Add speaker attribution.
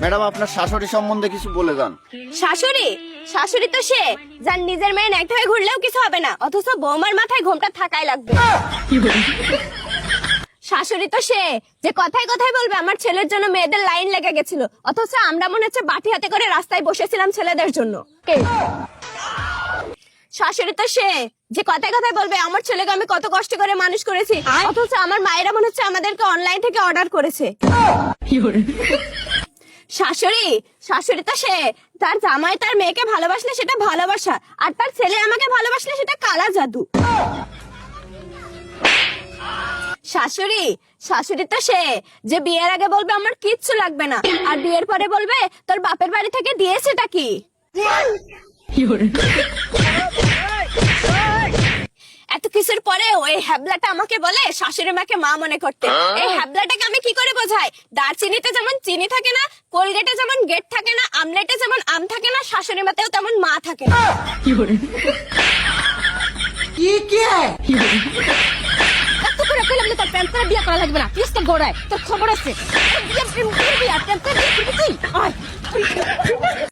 Speaker 1: Madam আপনার শাশুড়ি সম্বন্ধে কিছু বলে যান।
Speaker 2: শাশুড়ি? শাশুড়ি তো সে যার নিজের মেয়ে ন্যাংটা হয়ে ঘুরলেও কিছু হবে না, অথচ বৌমার মাথায় ঘোমটা থাকাই লাগবে। শাশুড়ি তো সে যে কথায় কথায় বলবে আমার ছেলের জন্য মেয়েদের লাইন লেগে গেছিল, অথচ আমরা মনে হচ্ছে বাটি হাতে করে রাস্তায় বসেছিলাম ছেলেদের জন্য। শাশুড়ি তো সে যে কথায় কথায় বলবে আমার ছেলেকে আমি কত কষ্ট করে মানুষ করেছি, অথচ আমার মায়েরা মনে হচ্ছে আমাদেরকে অনলাইন থেকে অর্ডার করেছে। শাশুড়ি? শাশুড়ি তো সে তার জামাই তার মেয়েকে ভালোবাসলে সেটা ভালোবাসা, আর তার ছেলে আমাকে ভালোবাসলে সেটা কালা জাদু। শাশুড়ি? শাশুড়ি তো সে যে বিয়ের আগে বলবে আমার কিচ্ছু লাগবে না, আর বিয়ের পরে বলবে তোর বাপের বাড়ি থেকে দিয়েছেটা কি। এত কিছুর পরে ওই হ্যাবলাটা আমাকে বলে শাশুড়ি মাকে মা মনে করতে। এই হ্যাবলাটাকে আমি কি করে বোঝাই? দারচিনিতে যেমন চিনি থাকে না, কোলগেটে যেমন গেট থাকে না, আমলেটে যেমন আম থাকে না, শাশুড়ি মাতেও তেমন মা থাকে না। এত করে কইলাম যে তোর প্রেমটা বিয়ে করা লাগবে না, প্লিজ তো গোড়ায় তোর খবর আছে। বিয়ে প্রেম করবি আর প্রেম করবি তুই।